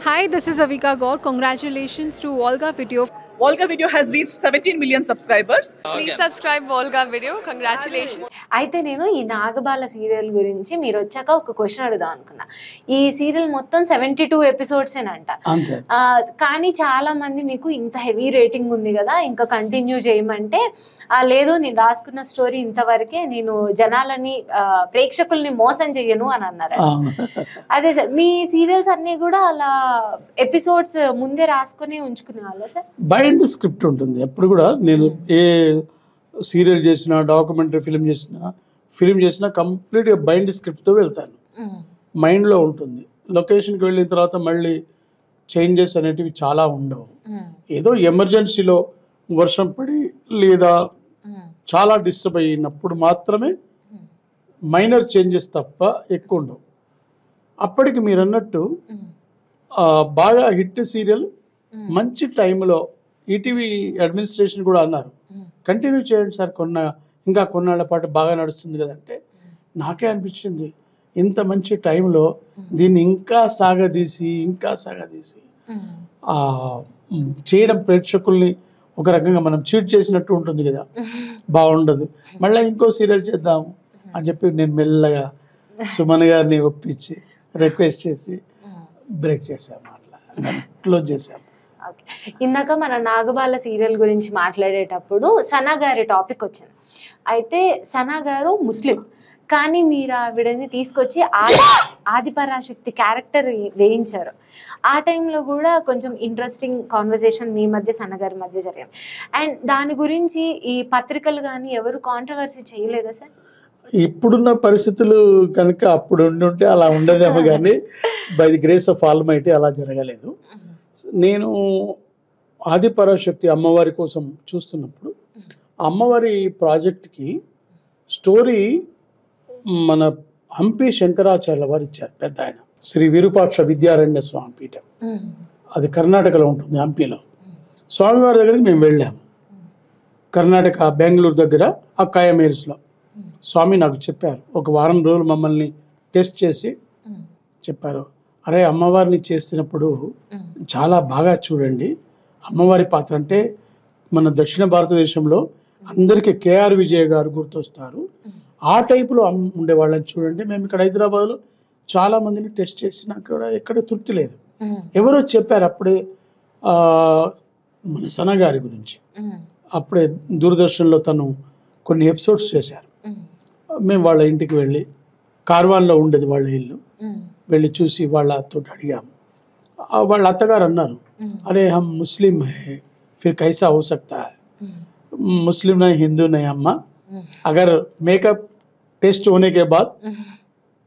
Hi, this is Avika Gaur. Congratulations to Volga Video. Volga Video has reached 17 million subscribers. Please subscribe Volga Video. Congratulations. అయితే నేను ఈ Nagabala serial గురించి మీరు వచ్చాక ఒక క్వశ్చన్ అడుగుదాం అనుకున్నా. ఈ సీరియల్ మొత్తం 72 ఎపిసోడ్సేనంట. కానీ చాలా మంది మీకు ఇంత హెవీ రేటింగ్ ఉంది కదా ఇంకా కంటిన్యూ చేయమంటే లేదు నేను రాసుకున్న స్టోరీ ఇంతవరకే, నేను జనాలని ప్రేక్షకుల్ని మోసం చెయ్యను అని అన్నారు. అదే సార్, మీ సీరియల్స్ అన్నీ కూడా అలా ఎపిసోడ్స్ ముందే రాసుకుని ఉంచుకునే వాళ్ళ సార్? బైండ్ స్క్రిప్ట్ ఉంటుంది ఎప్పుడు కూడా. నేను ఏ సీరియల్ చేసినా, డాక్యుమెంటరీ ఫిలిం చేసినా కంప్లీట్గా బైండ్ స్క్రిప్ట్తో వెళ్తాను. మైండ్లో ఉంటుంది. లొకేషన్కి వెళ్ళిన తర్వాత మళ్ళీ చేంజెస్ అనేటివి చాలా ఉండవు. ఏదో ఎమర్జెన్సీలో వర్షం పడి లేదా చాలా డిస్టర్బ్ అయినప్పుడు మాత్రమే మైనర్ చేంజెస్ తప్ప ఎక్కువ ఉండవు. అప్పటికి మీరు అన్నట్టు బాగా హిట్ సీరియల్ మంచి టైంలో ఈటీవీ అడ్మినిస్ట్రేషన్ కూడా అన్నారు, కంటిన్యూ చేయండి సార్, ఇంకా కొన్నాళ్ళ పాటు బాగా నడుస్తుంది కదంటే నాకే అనిపించింది ఇంత మంచి టైంలో దీన్ని ఇంకా సాగదీసి చేయడం ప్రేక్షకుల్ని ఒక రకంగా మనం చీట్ చేసినట్టు ఉంటుంది కదా, బాగుండదు. మళ్ళీ ఇంకో సీరియల్ చేద్దాం అని చెప్పి నేను మెల్లగా సుమన్ గారిని ఒప్పించి రిక్వెస్ట్ చేసి బ్రేక్ చేసాము, అట్లా క్లోజ్ చేసాము. ఇందాక మన నాగబాల సీరియల్ గురించి మాట్లాడేటప్పుడు సనా గారి టాపిక్ వచ్చింది. అయితే సనా గారు ముస్లిం, కానీ మీరు ఆవిడని తీసుకొచ్చి ఆదిపరాశక్తి క్యారెక్టర్ వేయించారు. ఆ టైంలో కూడా కొంచెం ఇంట్రెస్టింగ్ కాన్వర్సేషన్ మీ మధ్య సనా గారి మధ్య జరిగింది. అండ్ దాని గురించి ఈ పత్రికలు కానీ ఎవరు కాంట్రవర్సీ చేయలేదా సార్? ఇప్పుడున్న పరిస్థితులు కనుక అప్పుడు ఉండుంటే అలా ఉండదేమో, కానీ by the grace of almighty అలా జరగలేదు. నేను ఆదిపరాశక్తి అమ్మవారి కోసం చూస్తున్నప్పుడు అమ్మవారి ప్రాజెక్ట్కి స్టోరీ మన హంపి శంకరాచార్య వారు ఇచ్చారు, పెద్ద ఆయన, శ్రీ విరూపాక్ష విద్యారణ్య స్వామి పీఠం. అది కర్ణాటకలో ఉంటుంది, హంపిలో. స్వామివారి దగ్గరికి మేము వెళ్ళాము, కర్ణాటక బెంగళూరు దగ్గర అక్కాయ మేల్స్లో. స్వామి నాకు చెప్పారు, ఒక వారం రోజులు మమ్మల్ని టెస్ట్ చేసి చెప్పారు, అరే అమ్మవారిని చేస్తున్నప్పుడు చాలా బాగా చూడండి, అమ్మవారి పాత్ర అంటే మన దక్షిణ భారతదేశంలో అందరికీ కేఆర్ విజయ గారు గుర్తొస్తారు, ఆ టైపులో ఉండే వాళ్ళని చూడండి. మేము ఇక్కడ హైదరాబాద్లో చాలామందిని టెస్ట్ చేసినా కూడా ఎక్కడ తృప్తి లేదు. ఎవరో చెప్పారు అప్పుడే మన సనా గారి గురించి, అప్పుడే దూరదర్శన్లో తను కొన్ని ఎపిసోడ్స్ చేశారు. మేము వాళ్ళ ఇంటికి వెళ్ళి, కార్వాన్లో ఉండేది వాళ్ళ ఇల్లు, వెళ్ళి చూసి వాళ్ళతో అడిగాము. వాళ్ళ అత్తగారు అన్నారు, అరే హమ్ ముస్లిం హై ఫిర్ కైసా హో సక్తా హై, ముస్లిం नहीं हिंदू नहीं अम्मा, अगर मेकअप टेस्ट होने के बाद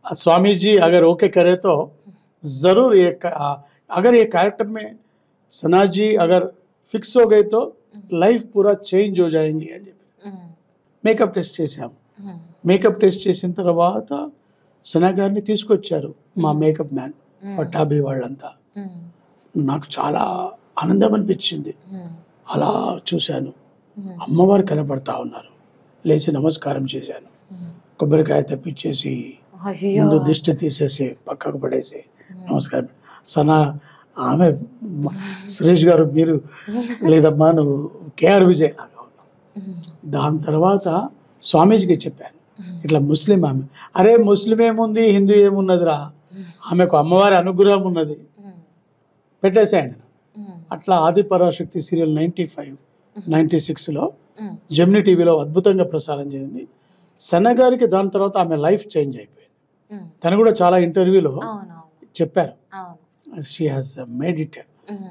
स्वामी जी अगर ओके करे तो ज़रूर ये अगर ये कैरेक्टर में सना जी अगर फिक्स हो गए तो लाइफ पूरा చేంజ్ हो जाएंगे అని చెప్పి మేకప్ టెస్ట్ చేసాము. మేకప్ టెస్ట్ చేసిన తర్వాత సనా గారిని తీసుకొచ్చారు మా మేకప్ మ్యాన్ పట్టాభి వాళ్ళంతా. నాకు చాలా ఆనందం అనిపించింది. అలా చూశాను, అమ్మవారు కనబడతా ఉన్నారు. లేచి నమస్కారం చేశాను, కొబ్బరికాయ తప్పించేసి ముందు దిష్టి తీసేసి పక్కకు పడేసి నమస్కారం. సనా ఆమె సురేష్ గారు మీరు లేదమ్మా నువ్వు కేఆర్ విజయ్ లాగా ఉన్నావు. దాని తర్వాత స్వామీజీకి చెప్పాను, ఇట్లా ముస్లిం ఆమె. అరే ముస్లిం ఏముంది, హిందూ ఏమున్నదిరా, ఆమెకు అమ్మవారి అనుగ్రహం ఉన్నది, పెట్టేసేయండి. అట్లా ఆదిపరాశక్తి సీరియల్ 95-96లో జెమినీ టీవీలో అద్భుతంగా ప్రసారం జరిగింది. సనా గారికి దాని తర్వాత ఆమె లైఫ్ చేంజ్ అయిపోయింది. తను కూడా చాలా ఇంటర్వ్యూలో చెప్పారు, she has made it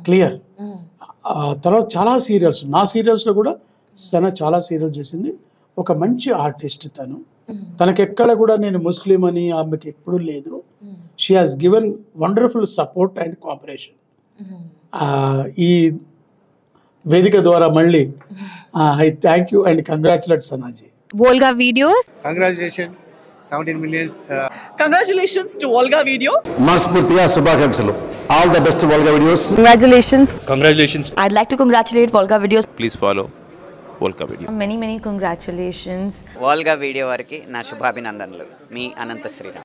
clear. తర్వాత చాలా సీరియల్స్, నా సీరియల్స్లో కూడా సనా చాలా సీరియల్ చేసింది. ఒక మంచి ఆర్టిస్ట్ తను. తనకెక్కడ కూడా నేను ముస్లిం అని ఆమెకి ఎప్పుడూ లేదు. She has given wonderful support and cooperation. ఈ వేదిక ద్వారా మళ్ళీ I thank you and congratulate Sanaji. Volga Videos. Congratulations, 17 millions. Congratulations to Volga Video. మనస్ఫూర్తిగా శుభాకాంక్షలు. All the best Volga Videos. Congratulations. I'd like to congratulate Volga Videos. Please follow Volga Video. Many congratulations. Volga Video వారికి నా శుభాభినందనలు. మీ అనంత శ్రీరామ్.